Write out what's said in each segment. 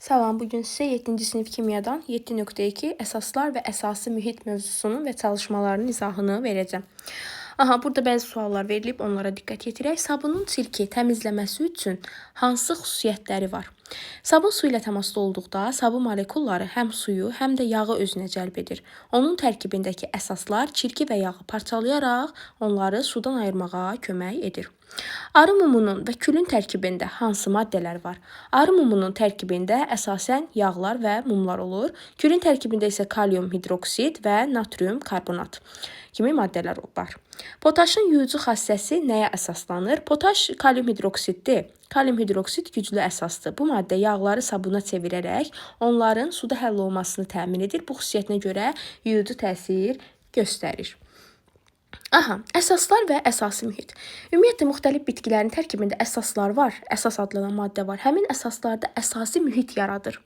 Salam, bugün sizə 7-ci sinif kimyadan 7.2 əsaslar və əsası mühit mövzusunun və çalışmalarının izahını verəcəm. Burada bəzi suallar verilib, onlara diqqət yetirək. Sabunun silki təmizləməsi üçün hansı xüsusiyyətləri var? Sabun su ilə təmasda olduqda sabun molekulları həm suyu, həm də yağı özünə cəlb edir. Onun tərkibindəki əsaslar çirki və yağı parçalayaraq onları sudan ayırmağa kömək edir. Arı mumunun və külün tərkibində hansı maddələr var? Arı mumunun tərkibində əsasən yağlar və mumlar olur. Külün tərkibində isə kalium hidroksid və natrium karbonat kimi maddələr var. Potaşın yuyucu xassəsi nəyə əsaslanır? Potaş kalium hidroksiddir. Kalium hidroksid güclü əsasdır. Bu maddə yağları sabuna çevirərək onların suda həll olmasını təmin edir. Bu xüsusiyyətinə görə yuyucu təsir göstərir. Əsaslar və əsasi mühit. Ümumiyyətlə, müxtəlif bitkilərin tərkibində əsaslar var, əsas adlanan maddə var. Həmin əsaslarda əsasi mühit yaradır.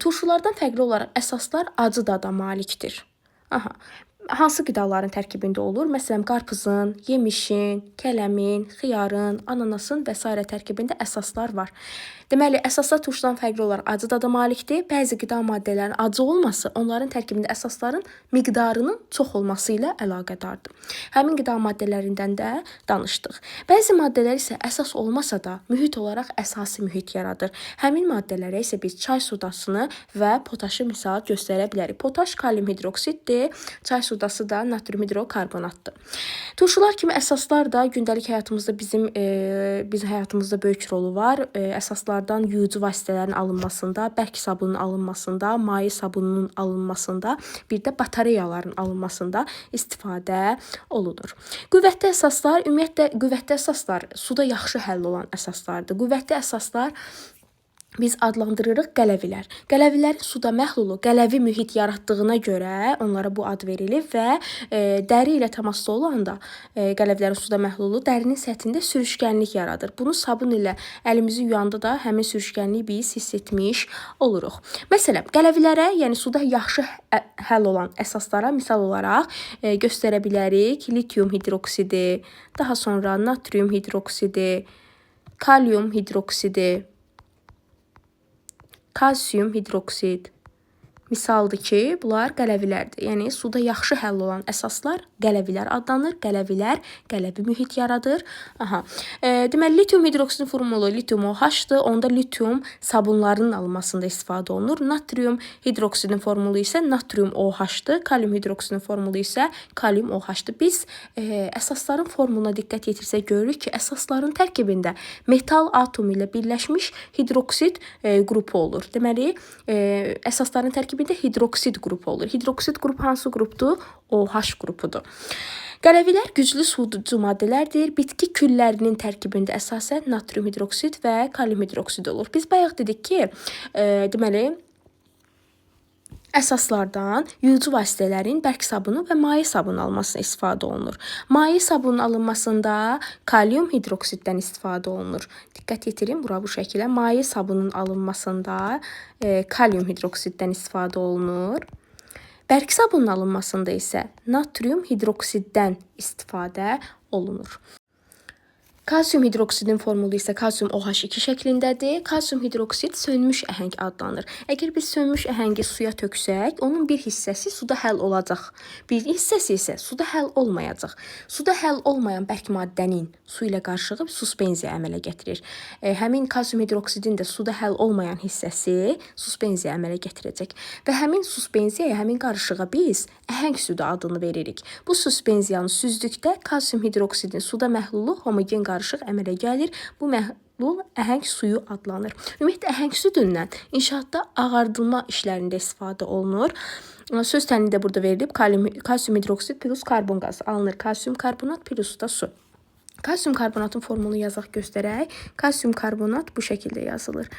Turşulardan fərqli olaraq əsaslar acı dada malikdir. Hansı qidaların tərkibində olur? Məsələn, qarpızın, yemişin, kələmin, xiyarın, ananasın və s. tərkibində əsaslar var. Deməli, əsaslar turşudan fərqli olaraq acı dada malikdir. Bəzi qida maddələrinin acı olması onların tərkibində əsasların miqdarının çox olması ilə əlaqədardır. Həmin qida maddələrindən də danışdıq. Bəzi maddələr isə əsas olmasa da mühit olaraq əsasi mühit yaradır. Həmin maddələrə isə biz çay sodasını və potaşı misal göstərə bilərik. Potaş kalium hidroksiddir, çay sodası da natrium hidrokarbonatdır. Turşular kimi əsaslar da gündəlik həyatımızda bizim həyatımızda böyük rolu var. Əsaslardan yuyucu vasitələrin alınmasında, bərk sabunun alınmasında, maye sabununun alınmasında, bir də batareyaların alınmasında istifadə olunur. Qüvvətli əsaslar, ümumiyyətlə qüvvətli əsaslar suda yaxşı həll olan əsaslardır. Qüvvətli əsaslar biz adlandırırıq qələvilər. Qələvilərin suda məhlulu qələvi mühit yaratdığına görə onlara bu ad verilib və dəri ilə təmasda olanda qələvilərin suda məhlulu dərinin səthində sürüşkənlik yaradır. Bunu sabun ilə əlimizi yuyanda da həmin sürüşkənliyi biz hiss etmiş oluruq. Məsələn, qələvilərə, yəni suda yaxşı həll olan əsaslara misal olaraq göstərə bilərik litium hidroksidi, daha sonra natrium hidroksidi, kalium hidroksidi, kalsium hidroksid. Misaldır ki, bunlar qələvilərdir. Yəni, suda yaxşı həll olan əsaslar qələvilər adlanır. Qələvilər qələvi mühit yaradır. Deməli, litium hidroksidin formulu litium OH-dır. Onda litium sabunlarının alınmasında istifadə olunur. Natrium hidroksidin formulu isə natrium OH-dır. Kalium hidroksidin formulu isə kalium OH-dır. Biz əsasların formuluna diqqət yetirsək görürük ki, əsasların tərkibində metal atomu ilə birləşmiş hidroksid qrupu olur. Deməli, əsasların tərkibində hidroksid qrupu olur. Hidroksid qrupu hansı qrupdur? OH qrupudur. Qələvilər güclü suuducu maddələrdir. Bitki küllərinin tərkibində əsasən natrium hidroksid və kalium hidroksid olur. Biz bayaq dedik ki, deməli, əsaslardan yuyucu vasitələrin bərk sabunu və maye sabunu alınmasına istifadə olunur. Maye sabunun alınmasında kalium hidroksiddən istifadə olunur. Diqqət yetirin bura bu şəkilə. Maye sabunun alınmasında kalium hidroksiddən istifadə olunur. Bərk sabunun alınmasında isə natrium hidroksiddən istifadə olunur. Kalsium hidroksidin formulu isə kalsium OH2 şəklindədir. Kalsium hidroksid sönmüş əhəng adlanır. Əgər biz sönmüş əhəngi suya töksək, onun bir hissəsi suda həll olacaq. Bir hissəsi isə suda həll olmayacaq. Suda həll olmayan bərk maddənin su ilə qarışığı suspenziya əmələ gətirir. Həmin kalsium hidroksidin də suda həll olmayan hissəsi suspenziya əmələ gətirəcək. Və həmin suspenziyaya, həmin qarışığa biz əhəng suyu adını veririk. Bu suspenziyanı süzdükdə kalsium hidroksidin suda məhlulu homogen qarışıq əmələ gəlir. Bu məhlul əhəng suyu adlanır. Ümumiyyətlə, əhəng südündən inşaatda ağardılma işlərində istifadə olunur. Söz tənliyi də burada verilib. Kalsium hidroksid plus karbon qazı alınır. Kalsium karbonat plus da su. Kalsium karbonatın formulunu yazaq göstərək. Kalsium karbonat bu şəkildə yazılır.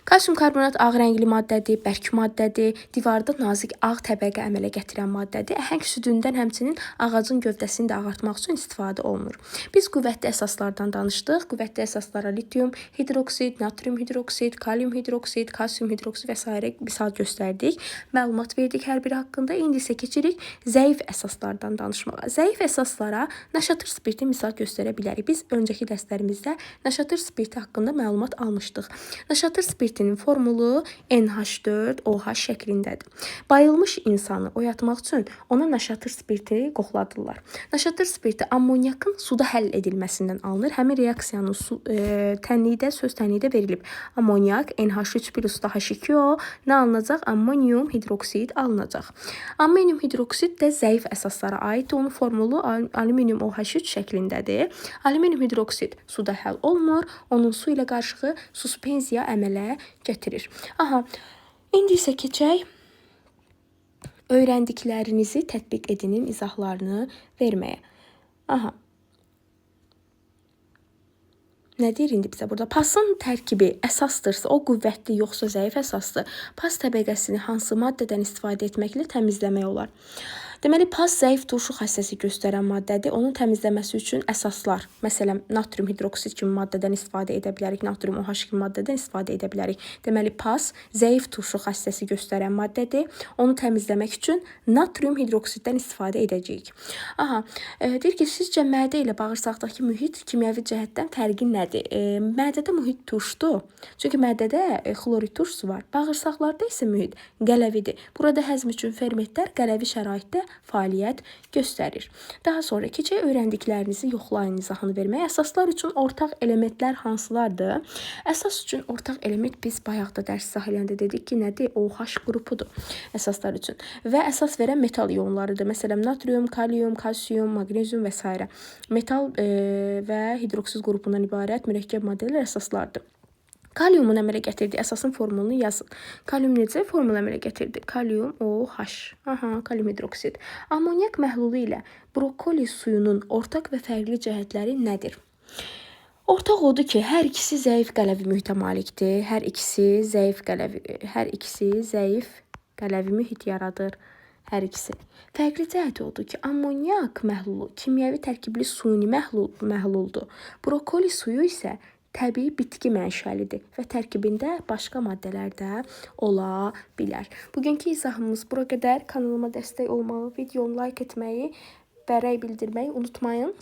Kalsium karbonat ağ rəngli maddədir, bərk maddədir, divarda nazik ağ təbəqə əmələ gətirən maddədir. Əhəng südündən həmçinin ağacın gövdəsini də ağartmaq üçün istifadə olunur. Biz qüvvətli əsaslardan danışdıq. Qüvvətli əsaslara litium hidroksid, natrium hidroksid, kalium hidroksid, kalsium hidroksid və s. misal göstərdik. Məlumat verdik hər biri haqqında. İndi isə keçirik zəif əsaslardan danışmağa. Zəif əsaslara naşatır spirti misal göstərə bilərik. Biz öncəki dərslərimizdə naşatır spirti haqqında məlumat almışdıq. Naşatır Naşatır spirtinin formulu NH4OH şəklindədir. Bayılmış insanı oyatmaq üçün ona naşatır spirti qoxladırlar. Naşatır spirti ammoniakın suda həll edilməsindən alınır. Həmin reaksiyanın söz tənliyidə verilib. Ammoniak NH3 plus da H2O nə alınacaq? Ammonium hidroksid alınacaq. Ammonium hidroksid də zəif əsaslara aid. Onun formulu alüminium OH3 şəklindədir. Alüminium hidroksid suda həll olmur. Onun su ilə qarışığı suspenziya əmələ gətirir. İndi isə keçək öyrəndiklərinizi tətbiq edinin izahlarını verməyə. Nə deyir indi bizə burada? Pasın tərkibi əsasdırsa, o qüvvətli yoxsa zəif əsasdır. Pas təbəqəsini hansı maddədən istifadə etməklə təmizləmək olar? Deməli, pas zəif turşu xassəsi göstərən maddədir. Onun təmizləməsi üçün əsaslar, məsələn, natrium hidroksid kimi maddədən istifadə edə bilərik, natrium OH kimi maddədən istifadə edə bilərik. Deməli, pas zəif turşu xassəsi göstərən maddədir. Onu təmizləmək üçün natrium hidroksiddən istifadə edəcəyik. Deyir ki, sizcə mədə ilə bağırsaqdakı mühit kimyəvi cəhətdən fərqi nədir? Mədədə mühit turşdur. Çünki mədədə xlorid turşusu var. Bağırsaqlarda isə mühit qələvidir. Burada həzm üçün fermentlər qələvi şəraitdə fəaliyyət göstərir. Daha sonra keçək öyrəndiklərinizi yoxlayın izahını verməyə. Əsaslar üçün ortaq elementlər hansılardır? Əsas üçün ortaq element biz bayaq da dərs sahilində dedik ki, nədir? OH qrupudur əsaslar üçün. Və əsas verən metal ionlarıdır. Məsələn, natrium, kalium, kalsium, maqnezium və s. Metal və hidroksid qrupundan ibarət mürəkkəb maddələr əsaslardır. Kaliumun əmələ gətirdiyi əsasın formulunu yazın. Kalium necə formul əmələ gətirdi? Kalium OH. Kalium hidroksid. Ammoniak məhlulu ilə brokoli suyunun ortaq və fərqli cəhətləri nədir? Ortaq odur ki, hər ikisi zəif qələvi mühitə malikdir. Hər ikisi zəif qələvi mühit yaradır. Hər ikisi. Fərqli cəhəti odur ki, ammoniak məhlulu kimyəvi tərkibli suni məhluldur. Brokoli suyu isə təbii bitki mənşəlidir və tərkibində başqa maddələr də ola bilər. Bugünkü izahımız bura qədər. Kanalıma dəstək olmağı, videomu like etməyi və rəy bildirməyi unutmayın.